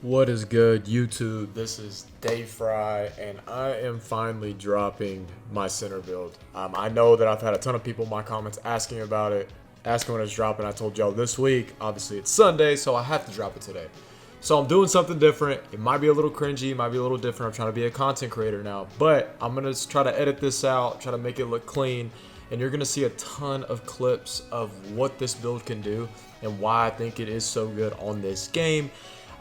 What is good, YouTube? This is Dayfri, and I am finally dropping my center build. I know that I've had a ton of people in my comments asking about it, asking when it's dropping. I told y'all this week. Obviously, it's Sunday, so I have to drop it today. So I'm doing something different. It might be a little cringy, it might be a little different. I'm trying to be a content creator now, but I'm gonna try to edit this out, try to make it look clean, and you're gonna see a ton of clips of what this build can do and why I think it is so good on this game.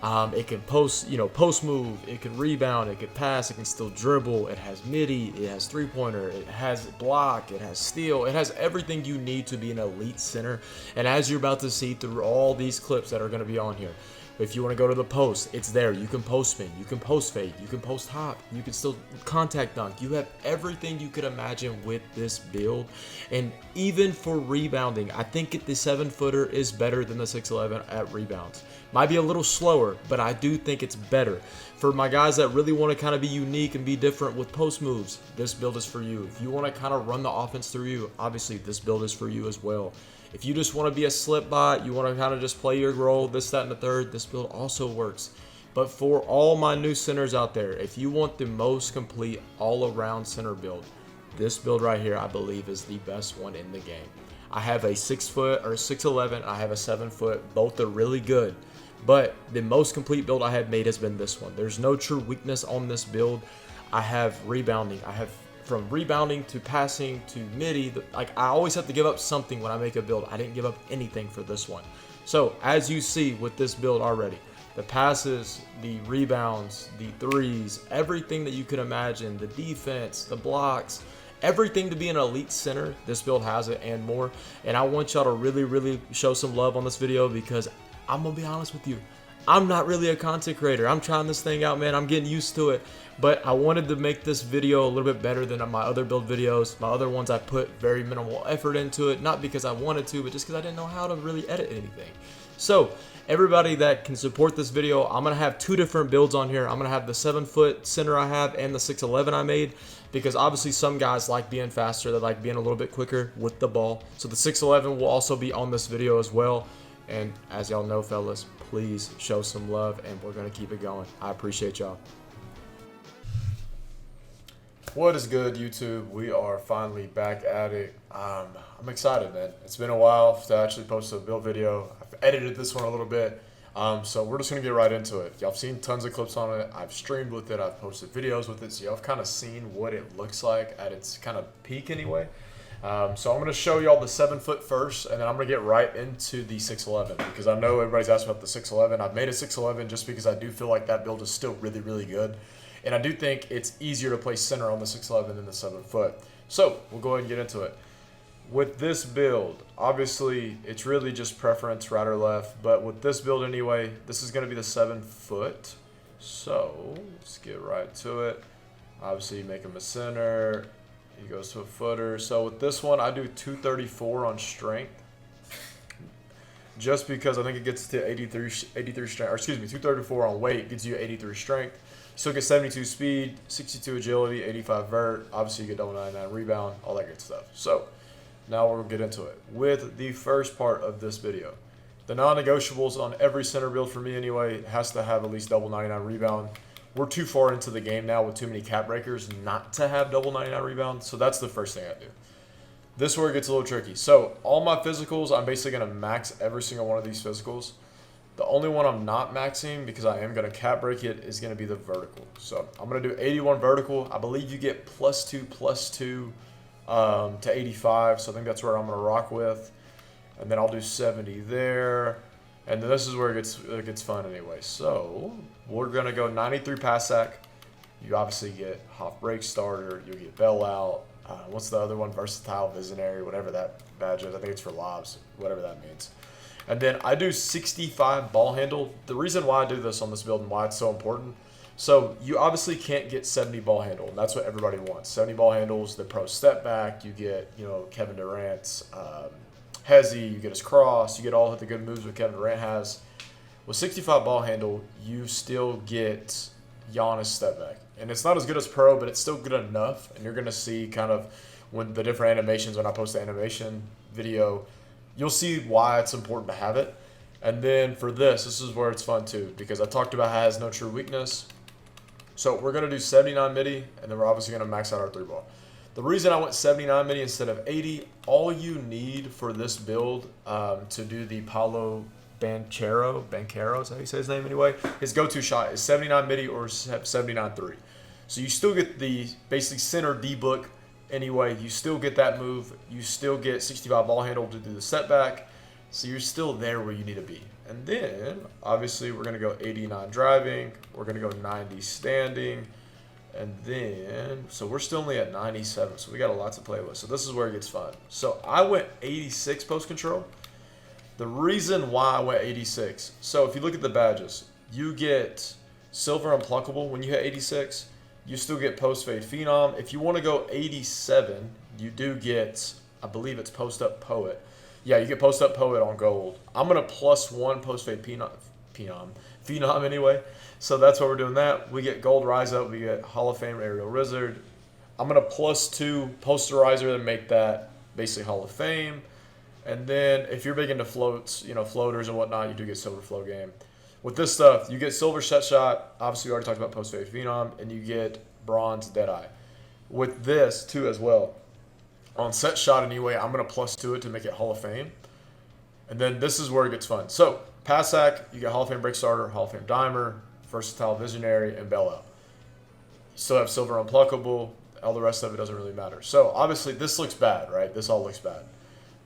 It can post move, it can rebound, it can pass, it can still dribble, it has midi, it has three-pointer, it has block, it has steal, it has everything you need to be an elite center. And as you're about to see through all these clips that are going to be on here, if you want to go to the post, it's there. You can post spin, you can post fade, you can post hop, you can still contact dunk. You have everything you could imagine with this build. And even for rebounding, I think the 7-footer is better than the 6'11 at rebounds. Might be a little slower, but I do think it's better. For my guys that really want to kind of be unique and be different with post moves, this build is for you. If you want to kind of run the offense through you, obviously this build is for you as well. If you just want to be a slip bot, you want to kind of just play your role, this, that, and the third, this build also works. But for all my new centers out there, if you want the most complete all-around center build, this build right here, I believe, is the best one in the game. I have a 6-foot or 6'11", I have a 7-foot. Both are really good. But the most complete build I have made has been this one. There's no true weakness on this build. I have rebounding. I have from rebounding to passing to midi. Like, I always have to give up something when I make a build. I didn't give up anything for this one. So as you see with this build already, the passes, the rebounds, the threes, everything that you could imagine, the defense, the blocks, everything to be an elite center, this build has it and more. And I want y'all to really show some love on this video, because I'm gonna be honest with you, I'm not really a content creator. I'm trying this thing out, man. I'm getting used to it. But I wanted to make this video a little bit better than my other build videos. My other ones, I put very minimal effort into it. Not because I wanted to, but just because I didn't know how to really edit anything. So everybody that can support this video, I'm going to have two different builds on here. I'm going to have the 7-foot center I have and the 6'11 I made. Because obviously some guys like being faster. They like being a little bit quicker with the ball. So the 6'11 will also be on this video as well. And as y'all know, fellas, please show some love, and we're going to keep it going. I appreciate y'all. What is good, YouTube? We are finally back at it. I'm excited, man. It's been a while to actually post a build video. I've edited this one a little bit, so we're just going to get right into it. Y'all have seen tons of clips on it. I've streamed with it. I've posted videos with it, so y'all have kind of seen what it looks like at its kind of peak anyway. So I'm going to show y'all the 7-foot first, and then I'm going to get right into the 6'11", because I know everybody's asking about the 6'11". I've made a 6'11 just because I do feel like that build is still really good. And I do think it's easier to play center on the 6'11 than the 7-foot. So we'll go ahead and get into it. With this build, obviously it's really just preference, right or left. But with this build anyway, this is going to be the 7-foot. So let's get right to it. Obviously you make him a center. He goes to a footer. So with this one, I do 234 on strength. Just because I think it gets to 83 strength, or excuse me, 234 on weight gets you 83 strength. You still get 72 speed, 62 agility, 85 vert. Obviously, you get double 99 rebound, all that good stuff. So now we're going to get into it. With the first part of this video, the non-negotiables on every center build for me anyway has to have at least double 99 rebound. We're too far into the game now with too many cap breakers not to have double 99 rebound. So that's the first thing I do. This is where it gets a little tricky. So all my physicals, I'm basically going to max every single one of these physicals. The only one I'm not maxing, because I am going to cap break it, is going to be the vertical. So I'm going to do 81 vertical. I believe you get +2 to 85. So I think that's where I'm going to rock with. And then I'll do 70 there. And then this is where it gets fun anyway. So we're going to go 93 pass sack. You obviously get half break starter. You'll get bell out. What's the other one? Versatile, visionary, whatever that badge is. I think it's for lobs, whatever that means. And then I do 65 ball handle. The reason why I do this on this build and why it's so important, so you obviously can't get 70 ball handle. And that's what everybody wants. 70 ball handles, the pro step back. You get, Kevin Durant's hezzy. You get his cross. You get all of the good moves that Kevin Durant has. With 65 ball handle, you still get Giannis step back. And it's not as good as pro, but it's still good enough. And you're going to see kind of when the different animations, when I post the animation video, you'll see why it's important to have it. And then for this is where it's fun too, because I talked about how it has no true weakness. So we're going to do 79 midi, and then we're obviously going to max out our 3-ball. The reason I went 79 midi instead of 80, all you need for this build to do the Paulo Banchero is how you say his name anyway, his go-to shot is 79 midi or 79-3. So you still get the basically center D-book anyway. You still get that move. You still get 65 ball handle to do the setback. So you're still there where you need to be. And then, obviously, we're going to go 89 driving. We're going to go 90 standing. And then, so we're still only at 97. So we got a lot to play with. So this is where it gets fun. So I went 86 post control. The reason why I went 86. So if you look at the badges, you get silver unpluckable when you hit 86. You still get post fade phenom. If you want to go 87, you do get, I believe it's post up poet. Yeah, you get post up poet on gold. I'm gonna +1 post fade phenom anyway. So that's why we're doing that. We get gold rise up. We get Hall of Fame aerial wizard. I'm gonna +2 posterizer and make that basically Hall of Fame. And then if you're big into floats, floaters and whatnot, you do get silver flow game. With this stuff, you get silver set shot. Obviously, we already talked about post fade phenom, and you get bronze deadeye. With this too as well. On set shot anyway, I'm going to +2 it to make it Hall of Fame. And then this is where it gets fun. So, pass hack, you get Hall of Fame break starter, Hall of Fame dimer, versatile visionary, and bail out. You still have silver unpluckable. All the rest of it doesn't really matter. So, obviously, this looks bad, right? This all looks bad.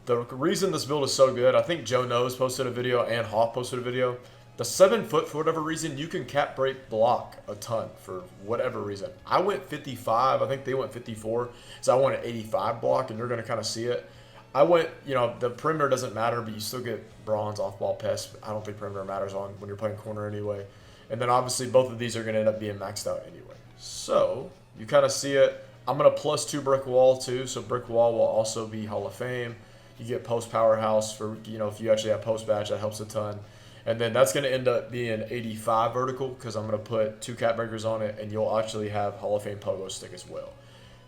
The reason this build is so good, I think Joe Knows posted a video and Hoff posted a video. The 7-foot, for whatever reason, you can cap break block a ton for whatever reason. I went 55. I think they went 54. So I went an 85 block, and you're going to kind of see it. I went, the perimeter doesn't matter, but you still get bronze off-ball pass. I don't think perimeter matters on when you're playing corner anyway. And then obviously both of these are going to end up being maxed out anyway. So you kind of see it. I'm going to +2 brick wall too. So brick wall will also be Hall of Fame. You get post powerhouse for, if you actually have post badge, that helps a ton. And then that's going to end up being 85 vertical because I'm going to put 2 cap breakers on it, and you'll actually have Hall of Fame pogo stick as well.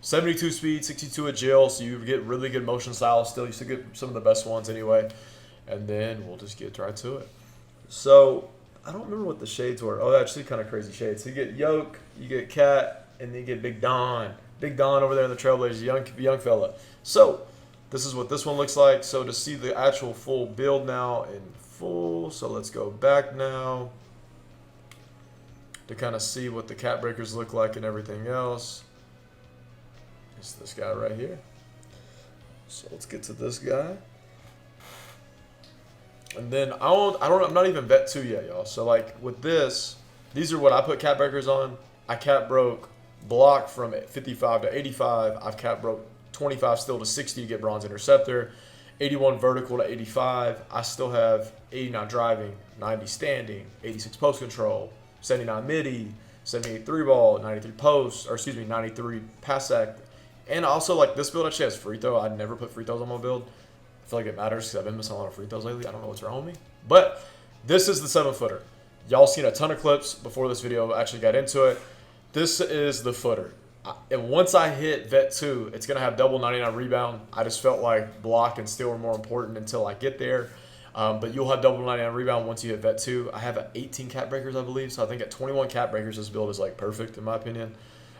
72 speed, 62 agile, so you get really good motion style still. You still get some of the best ones anyway. And then we'll just get right to it. So I don't remember what the shades were. Oh, actually kind of crazy shades. So you get Yoke, you get Cat, and then you get Big Don. Big Don over there in the Trailblazers, young fella. So this is what this one looks like. So to see the actual full build now in full, so let's go back now to kind of see what the cap breakers look like and everything else. It's this guy right here. So let's get to this guy. And then I'm not even vet 2 yet, y'all. So like with this, these are what I put cap breakers on. I cap broke block from 55 to 85. I've cap broke 25 still to 60 to get bronze interceptor. 81 vertical to 85. I still have 89 driving, 90 standing, 86 post control, 79 midi, 78 3-ball, 93 post, 93 pass act. And also, like, this build actually has free throw. I never put free throws on my build. I feel like it matters because I've been missing a lot of free throws lately. I don't know what's wrong with me. But this is the 7-footer. Y'all seen a ton of clips before this video actually got into it. This is the footer. And once I hit vet 2, it's going to have double 99 rebound. I just felt like block and steal were more important until I get there. But you'll have double 99 rebound once you hit vet 2. I have 18 cap breakers, I believe. So I think at 21 cap breakers, this build is like perfect in my opinion.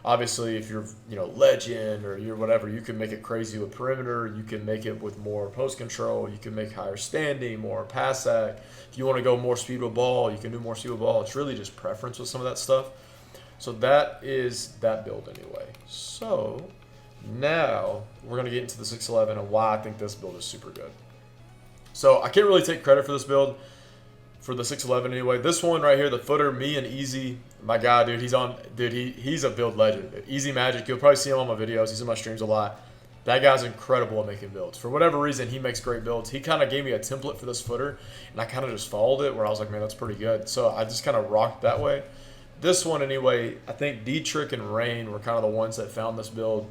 Obviously, if you're legend or you're whatever, you can make it crazy with perimeter. You can make it with more post control. You can make higher standing, more pass act. If you want to go more speed with ball, you can do more speed with ball. It's really just preference with some of that stuff. So that is that build anyway. So now we're going to get into the 611 and why I think this build is super good. So I can't really take credit for this build for the 611 anyway. This one right here, the footer, me and Easy, my guy, dude, he's a build legend. Easy Magic, you'll probably see him on my videos. He's in my streams a lot. That guy's incredible at making builds. For whatever reason, he makes great builds. He kind of gave me a template for this footer, and I kind of just followed it where I was like, man, that's pretty good. So I just kind of rocked that way. This one anyway, I think D-Trick and Rain were kind of the ones that found this build.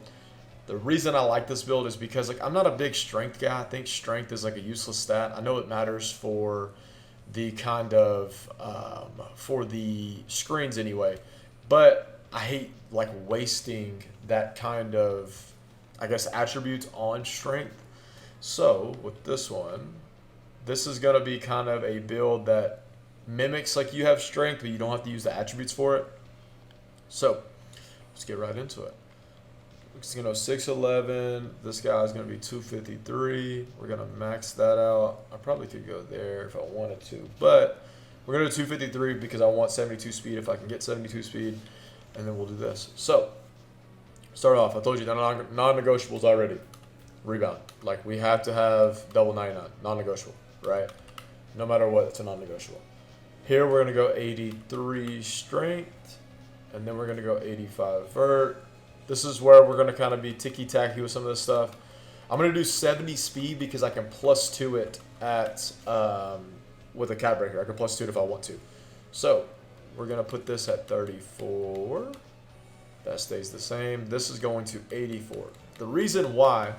The reason I like this build is because I'm not a big strength guy. I think strength is like a useless stat. I know it matters for the kind of for the screens anyway, but I hate like wasting that kind of, I guess, attributes on strength. So with this one, this is going to be kind of a build that mimics like you have strength, but you don't have to use the attributes for it. So let's get right into it. It's going to 6'11". This guy's going to be 253. We're going to max that out. I probably could go there if I wanted to, but we're going to do 253 because I want 72 speed if I can get 72 speed, and then we'll do this. So start off. I told you they're non-negotiables already. Rebound. Like, we have to have double 99. Non-negotiable, right? No matter what, it's a non-negotiable. Here we're going to go 83 strength, and then we're going to go 85 vert. This is where we're going to kind of be ticky-tacky with some of this stuff. I'm going to do 70 speed because I can +2 it at with a cat breaker. I can +2 it if I want to. So we're going to put this at 34. That stays the same. This is going to 84. The reason why,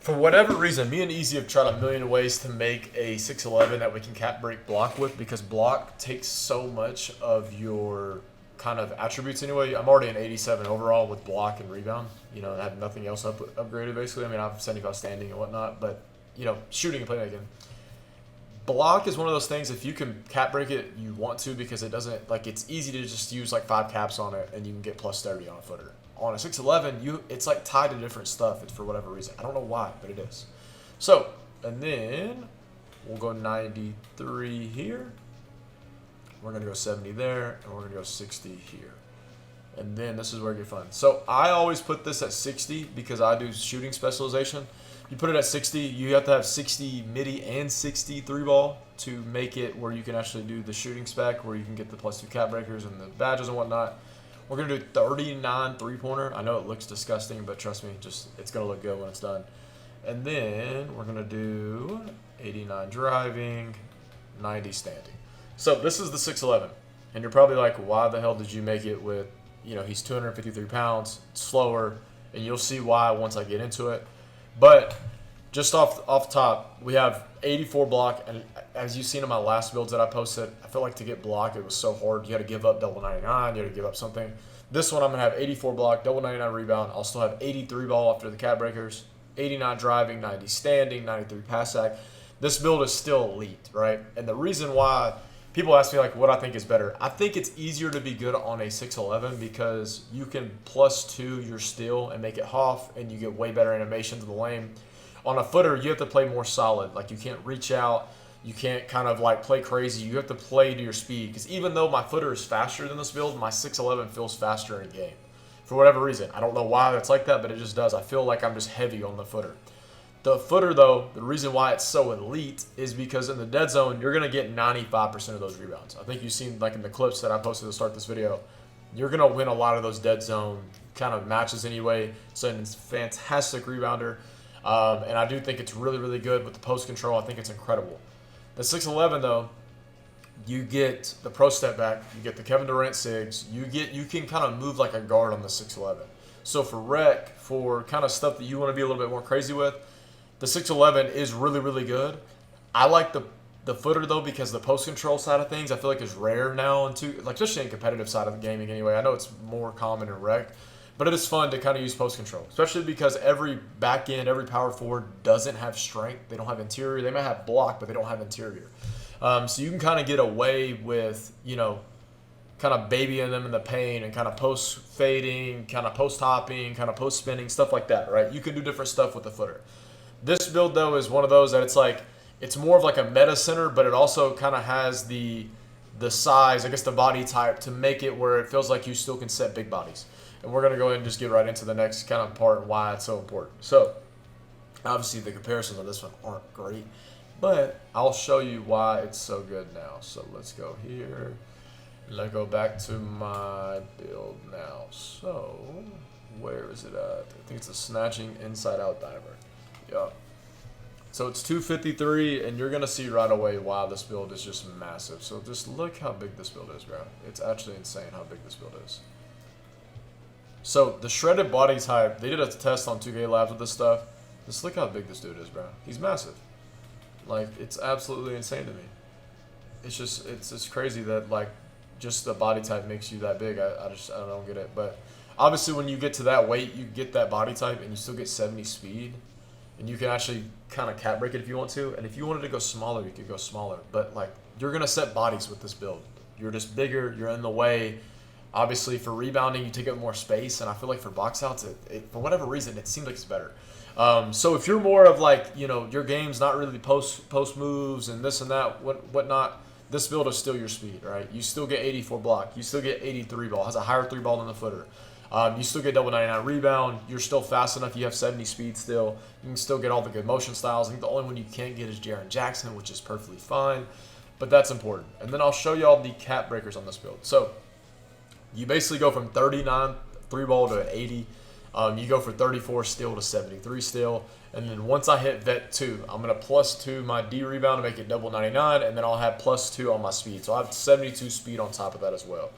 for whatever reason, me and Easy have tried a million ways to make a 6'11" that we can cat break block with, because block takes so much of your kind of attributes anyway. I'm already an 87 overall with block and rebound. You know, I have nothing else upgraded basically. I mean, I have 75 standing and whatnot, but you know, shooting and playmaking. Block is one of those things, if you can cat break it, you want to, because it doesn't, like, it's easy to just use like 5 caps on it and you can get +30 on a footer. On a 6'11", it's like tied to different stuff. It's for whatever reason. I don't know why, but it is. So, and then we'll go 93 here. We're going to go 70 there, and we're going to go 60 here. And then this is where it gets fun. So I always put this at 60 because I do shooting specialization. You put it at 60, you have to have 60 midi and 60 3-ball to make it where you can actually do the shooting spec, where you can get the +2 cat breakers and the badges and whatnot. We're going to do 39 3-pointer. I know it looks disgusting, but trust me, it's going to look good when it's done. And then we're going to do 89 driving, 90 standing. So this is the 6'11", and you're probably like, why the hell did you make it with, you know, he's 253 pounds, slower, and you'll see why once I get into it. But just off top, we have 84 block, and as you've seen in my last builds that I posted, I feel like to get block, it was so hard. You had to give up double 99, you had to give up something. This one I'm going to have 84 block, double 99 rebound. I'll still have 83 ball after the cat breakers, 89 driving, 90 standing, 93 pass sack. This build is still elite, right? And the reason why people ask me like what I think is better, I think it's easier to be good on a 6'11" because you can +2 your steal and make it Hoff, and you get way better animation to the lane. On a footer, you have to play more solid. Like, you can't reach out. You can't kind of like play crazy. You have to play to your speed, because even though my footer is faster than this build, my 6'11" feels faster in game. For whatever reason. I don't know why that's like that, but it just does. I feel like I'm just heavy on the footer. The footer, though, the reason why it's so elite is because in the dead zone, you're going to get 95% of those rebounds. I think you've seen, like, in the clips that I posted to start this video, you're going to win a lot of those dead zone kind of matches anyway. So it's a fantastic rebounder. And I do think it's really, really good with the post control. I think it's incredible. The 6'11", though, you get the pro step back. You get the Kevin Durant SIGs. You can kind of move like a guard on the 6'11". So for rec, for kind of stuff that you want to be a little bit more crazy with, the 6'11" is really, really good. I like the footer, though, because the post control side of things I feel like is rare now, like especially in competitive side of the gaming anyway. I know it's more common in rec, but it is fun to kind of use post control, especially because every back end, every power forward doesn't have strength. They don't have interior. They might have block, but they don't have interior. So you can kind of get away with, you know, kind of babying them in the paint and kind of post fading, kind of post hopping, kind of post spinning, stuff like that, right? You can do different stuff with the footer. This build, though, is one of those that it's more of like a meta center, but it also kind of has the size, I guess the body type, to make it where it feels like you still can set big bodies. And we're going to go ahead and just get right into the next kind of part and why it's so important. So, obviously the comparisons on this one aren't great, but I'll show you why it's so good now. So let's go here. Let's go back to my build now. So, where is it at? I think it's a snatching inside out diver. Yeah. So it's 253, and you're going to see right away why this build is just massive. So just look how big this build is, bro. It's actually insane how big this build is. So the shredded body type, they did a test on 2K Labs with this stuff. Just look how big this dude is, bro. He's massive. Like, it's absolutely insane to me. It's just, it's crazy that, like, just the body type makes you that big. I don't get it. But obviously when you get to that weight, you get that body type, and you still get 70 speed. and you can actually kind of cap break it if you want to. And if you wanted to go smaller, you could go smaller. But like, you're gonna set bodies with this build. You're just bigger. You're in the way. Obviously, for rebounding, you take up more space, and I feel like for box outs, for whatever reason, it seems like it's better. So if you're more of like, you know, your game's not really post moves and this and that, whatnot, this build is still your speed, right? You still get 84 block. You still get 83 ball. It has a higher 3 ball than the footer. You still get double 99 rebound. You're still fast enough. You have 70 speed still. You can still get all the good motion styles. I think the only one you can't get is Jaren Jackson, which is perfectly fine. But that's important. And then I'll show y'all the cap breakers on this build. So you basically go from 39 3 ball to an 80. You go for 34 steal to 73 steal. And then once I hit vet 2, I'm going to +2 my D rebound to make it double 99. And then I'll have +2 on my speed. So I have 72 speed on top of that as well.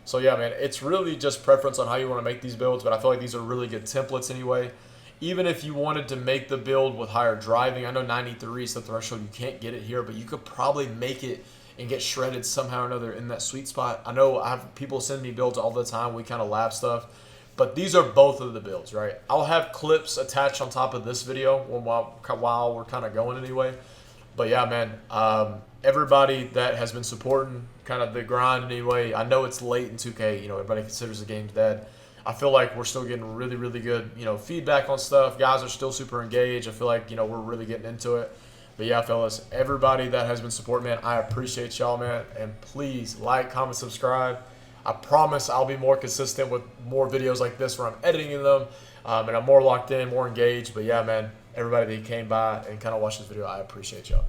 So yeah, man, it's really just preference on how you want to make these builds. But I feel like these are really good templates anyway. Even if you wanted to make the build with higher driving, I know 93 is the threshold. You can't get it here, but you could probably make it and get shredded somehow or another in that sweet spot. I know I have people send me builds all the time. We kind of lab stuff. But these are both of the builds, right? I'll have clips attached on top of this video while we're kind of going anyway. But yeah, man, everybody that has been supporting kind of the grind anyway, I know it's late in 2K. You know, everybody considers the game's dead. I feel like we're still getting really, really good, you know, feedback on stuff. Guys are still super engaged. I feel like, you know, we're really getting into it. But yeah, fellas, everybody that has been supporting, man, I appreciate y'all, man. And please like, comment, subscribe. I promise I'll be more consistent with more videos like this where I'm editing them and I'm more locked in, more engaged. But yeah, man, everybody that came by and kind of watched this video, I appreciate y'all.